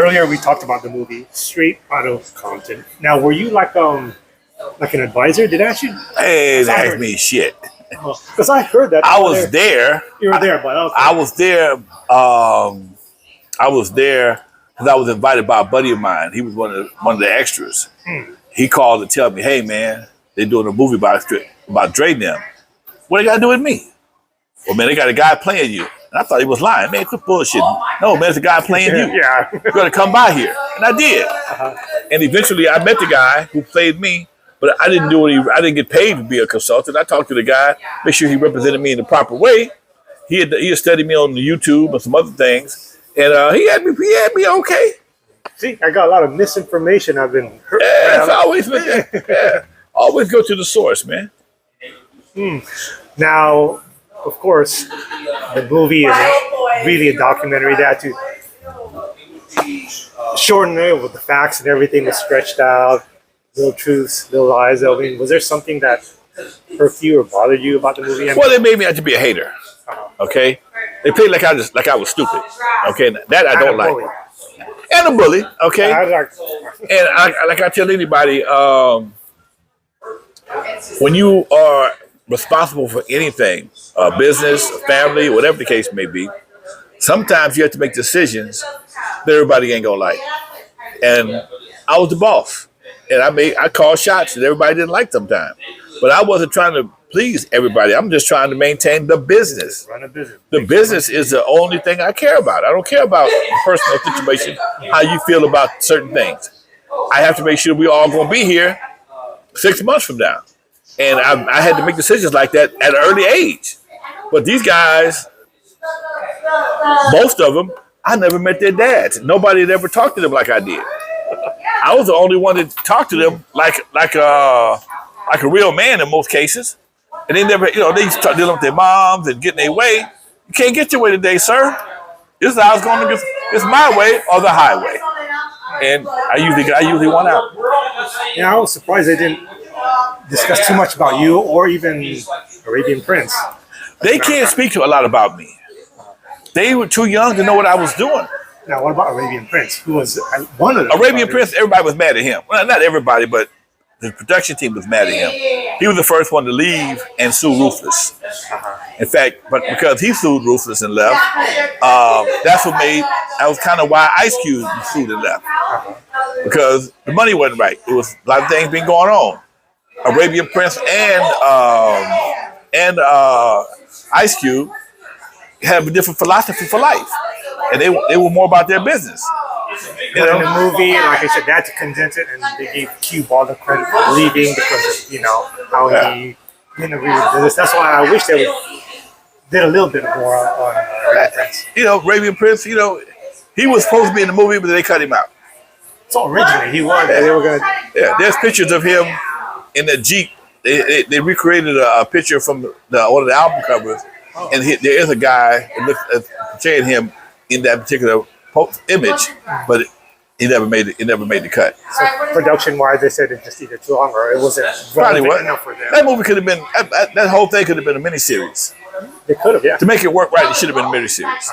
earlier we talked about the movie Straight Outta Compton. Now, were you like an advisor? Did I actually? Hey, they asked me shit. Because I heard that. I was there. You were there, but okay. I was there. I was there because I was invited by a buddy of mine. He was one of the extras. He called to tell me, "Hey, man, they're doing a movie about Dre and them. What they got to do with me? Well, man, they got a guy playing you." And I thought he was lying. Man, quit bullshitting. No, man, it's a guy playing you. Yeah. You're going to come by here. And I did. And eventually I met the guy who played me, but I didn't I didn't get paid to be a consultant. I talked to the guy, make sure he represented me in the proper way. He had studied me on the YouTube and some other things. And he had me okay. See, I got a lot of misinformation. I've been hurt. Yeah, always go to the source, man. Now, of course, the movie is really a documentary. They had to shorten it with the facts and everything was stretched out. Little truths, little lies. I mean, was there something that hurt you or bothered you about the movie? Well, they made me out to be a hater. Okay, they played like I was stupid. Okay, that I don't like. And a bully. Okay, and like I tell anybody, when you are responsible for anything, a business, a family, whatever the case may be, sometimes you have to make decisions that everybody ain't gonna like. And I was the boss, and I called shots that everybody didn't like sometimes. But I wasn't trying to please everybody. I'm just trying to maintain the business. Run a business. The business is the only thing I care about. I don't care about the personal situation, how you feel about certain things. I have to make sure we all gonna be here 6 months from now. And I had to make decisions like that at an early age. But these guys, most of them, I never met their dads. Nobody had ever talked to them like I did. I was the only one that talked to them like a real man in most cases. And they never, they used to start dealing with their moms and getting their way. You can't get your way today, sir. This is how it's going to get. It's my way or the highway. And I usually won out. Yeah, I was surprised they didn't discuss too much about you or even Arabian Prince. They can't speak to a lot about me. They were too young to know what I was doing. Now, what about Arabian Prince, who was one of them? Arabian Prince, everybody was mad at him. Well, not everybody, but the production team was mad at him. He was the first one to leave and sue Ruthless. In fact, but because he sued Ruthless and left, that was kind of why Ice Cube sued and left. Because the money wasn't right. It was a lot of things been going on. Arabian Prince and Ice Cube have a different philosophy for life, and they were more about their business. In the movie, like I said, they had to condense it, and they gave Cube all the credit for leaving because of, how he didn't agree with this. That's why I wish they did a little bit more on Arabian Prince. Arabian Prince, he was supposed to be in the movie, but they cut him out. So originally he was. They were gonna. Yeah, there's pictures of him in the Jeep. They recreated a picture from one of the album covers, and there is a guy that looks portraying him in that particular image, but he never made the cut. So production-wise, they said it's just either too long or it wasn't relevant enough for them. That movie could have been. That whole thing could have been a miniseries. They could have, yeah. To make it work right, it should have been a miniseries.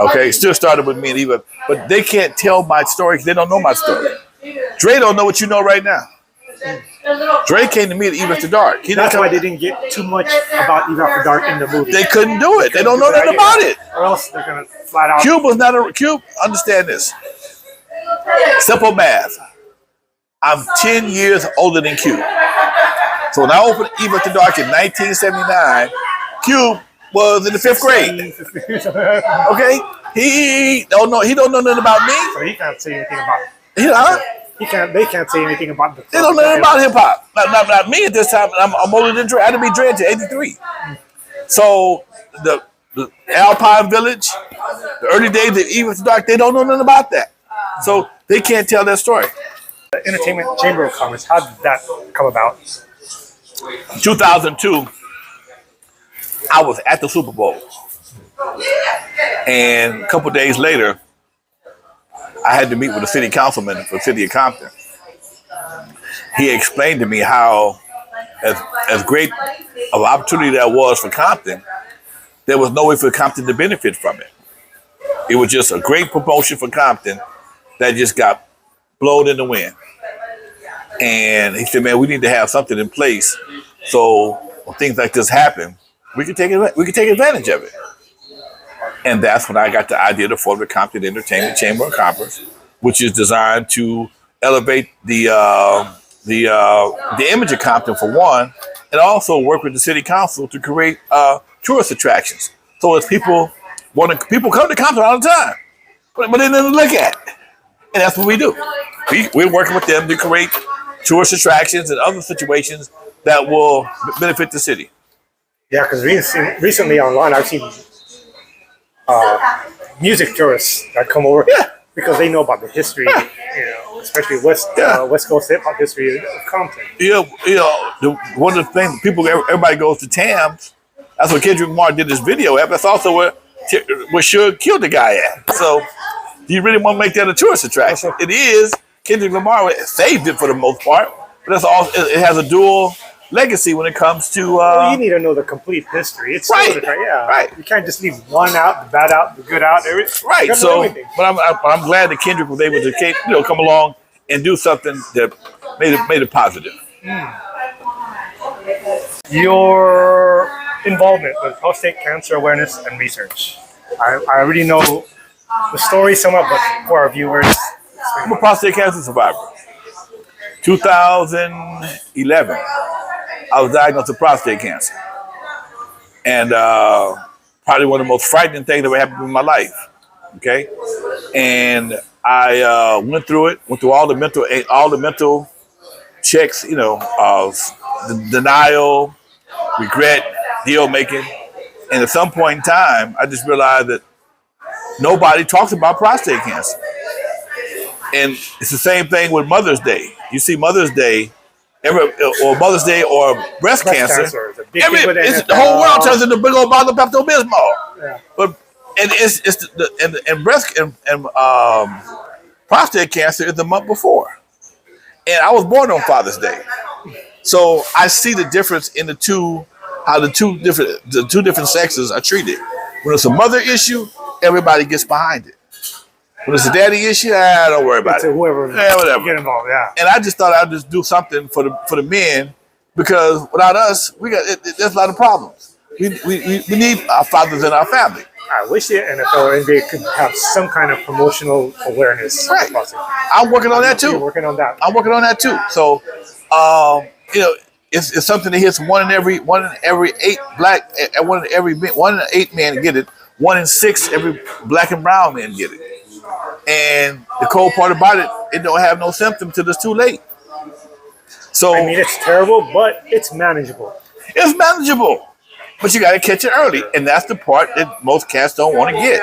Okay, it still started with me and Eva, but they can't tell my story because they don't know my story. Dre don't know what you know right now. Dre came to me at Eve After Dark. That's why they didn't get too much about Eve After Dark in the movie. They couldn't do it. They don't know nothing about it. Or else they're going to flat out. Cube, understand this. Simple math. I'm 10 years older than Cube. So when I opened Eve After Dark in 1979, Cube was in the 5th grade. Okay? He don't know nothing about me. So he can't say anything about it. They can't say anything about the. They don't know nothing about hip hop. Not me at this time. I'm older than Dre. I didn't be Dre until '83. So the Alpine Village, the early days of Eve After Dark, they don't know nothing about that. So they can't tell that story. The Entertainment Chamber of Commerce. How did that come about? 2002. I was at the Super Bowl, and a couple days later, I had to meet with a city councilman for the city of Compton. He explained to me how, as great of an opportunity that was for Compton, there was no way for Compton to benefit from it. It was just a great promotion for Compton that just got blown in the wind. And he said, man, we need to have something in place so when things like this happen, we can take advantage of it. And that's when I got the idea to form the Compton Entertainment Chamber of Commerce, which is designed to elevate the image of Compton for one, and also work with the city council to create tourist attractions. So as people come to Compton all the time, but they never look at it. And that's what we do. We're working with them to create tourist attractions and other situations that will benefit the city. Yeah, because recently online I've seen music tourists that come over because they know about the history, especially West Coast hip hop history of Compton. One of the things everybody goes to Tams. That's what Kendrick Lamar did this video at. That's also where Suge killed the guy at. So, do you really want to make that a tourist attraction? It is. Kendrick Lamar saved it for the most part, but that's all. It has a dual legacy when it comes to. You need to know the complete history. It's right. Right. You can't just leave one out, the bad out, the good out. Right. So, but I'm glad that Kendrick was able to come along and do something that made it positive. Your involvement with prostate cancer awareness and research. I already know the story somewhat, but for our viewers, I'm a prostate cancer survivor. 2011, I was diagnosed with prostate cancer. And probably one of the most frightening things that ever happened in my life. Okay? And I went through all the mental checks, denial, regret, deal making. And at some point in time, I just realized that nobody talks about prostate cancer. And it's the same thing with Mother's Day. You see Mother's Day, or Mother's Day or breast cancer. The whole world turns into a big old bottle of Pepto-Bismol. Yeah. But prostate cancer is the month before. And I was born on Father's Day. So I see the difference in the two different sexes are treated. When it's a mother issue, everybody gets behind it. When it's a daddy issue, don't worry about it. Whoever whatever. Get involved, yeah. And I just thought I'd just do something for the men, because without us, there's a lot of problems. We need our fathers in our family. I wish the NFL and NBA could have some kind of promotional awareness. Right. I'm working on that too. You're working on that. I'm working on that too. So, it's something that hits one in every 8 black, one in 8 men get it. 1 in 6 every black and brown men get it. And the cold part about it don't have no symptoms till it's too late. So I mean, it's terrible, but it's manageable. It's manageable. But you got to catch it early. And that's the part that most cats don't want to get.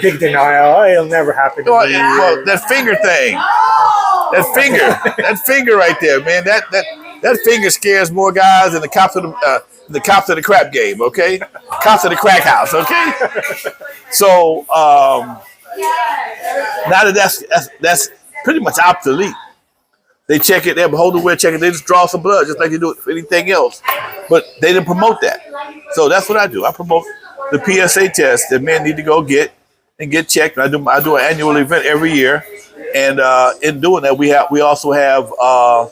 Big denial. It'll never happen to me. Well, that finger thing. That finger right there, man. That finger scares more guys than the cops of the crap game, okay? Cops of the crack house, okay? So now that's pretty much obsolete. They check it, they have a holder wear check it, they just draw some blood just like they do for anything else. But they didn't promote that. So that's what I do. I promote the PSA test that men need to go get checked. I do an annual event every year. And in doing that, we also have a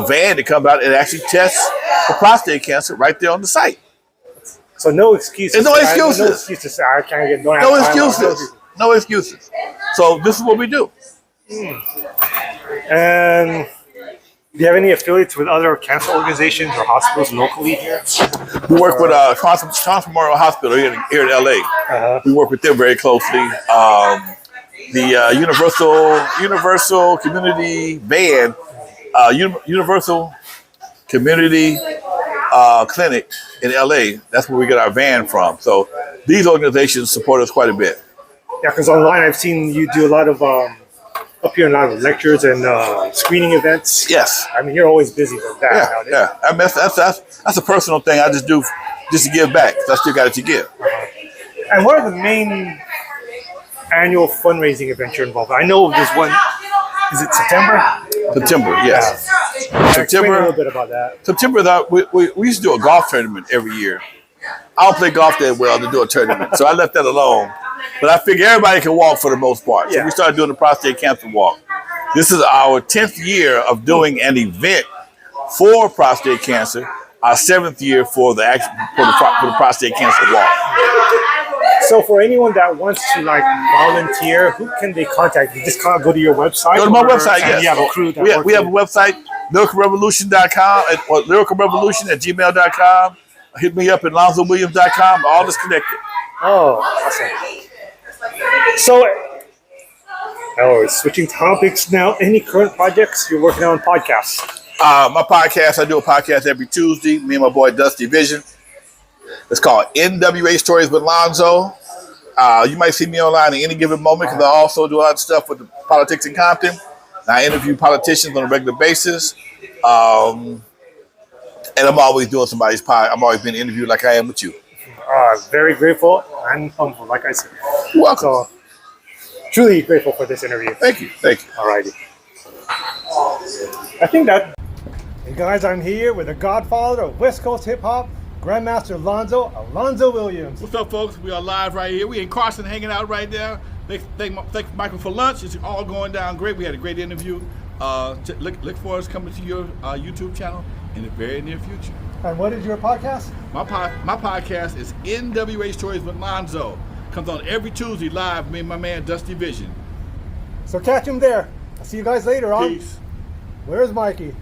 van to come out and actually test for prostate cancer right there on the site. So no excuses. There's no excuses. No excuses. I can't get no excuses. No excuses. So this is what we do. And do you have any affiliates with other cancer organizations or hospitals locally here? We work with Chance Memorial Hospital here in LA. Uh-huh. We work with them very closely. The Universal Community Van, Universal Community Clinic in LA. That's where we get our van from. So these organizations support us quite a bit. Yeah, because online I've seen you do a lot of up here, a lot of lectures and screening events. Yes. I mean, you're always busy with that. Yeah. I mean, that's a personal thing I just do just to give back. So I still got it to give. And what are the main annual fundraising events you're involved in? I know there's one. Is it September? September, yes. Explain a little bit about that. September, we used to do a golf tournament every year. I don't play golf that well to do a tournament, so I left that alone. But I figure everybody can walk for the most part. So Yeah. we started doing the prostate cancer walk. This is our 10th year of doing an event for prostate cancer. Our 7th year for the prostate cancer walk. So for anyone that wants to like volunteer, who can they contact? You just can't go to your website. Go to my website. And Yes, you have a crew. That we have a website, lyricalrevolution.com or lyricalrevolution@gmail.com. Hit me up at AlonzoWilliams.com. All is connected. Oh, awesome. So, switching topics now. Any current projects you're working on podcasts? My podcast, I do a podcast every Tuesday. Me and my boy Dusty Vision. It's called NWA Stories with Lonzo. You might see me online at any given moment because I also do a lot of stuff with the politics in Compton. I interview politicians on a regular basis. And I'm always doing somebody's pod. I'm always being interviewed like I am with you. Very grateful and humble, like I said. You're welcome. So, truly grateful for this interview. Thank you. Thank you. Alrighty. I think that. Hey guys, I'm here with the Godfather of West Coast Hip Hop, Grandmaster Alonzo Williams. What's up, folks? We are live right here. We in Carson hanging out right now. Thank Michael for lunch. It's all going down great. We had a great interview. Look for us coming to your YouTube channel in the very near future. And what is your podcast? My podcast is NWA Stories with Lonzo. Comes on every Tuesday live. Me and my man Dusty Vision. So catch him there. I'll see you guys later on. Peace. Where's Mikey?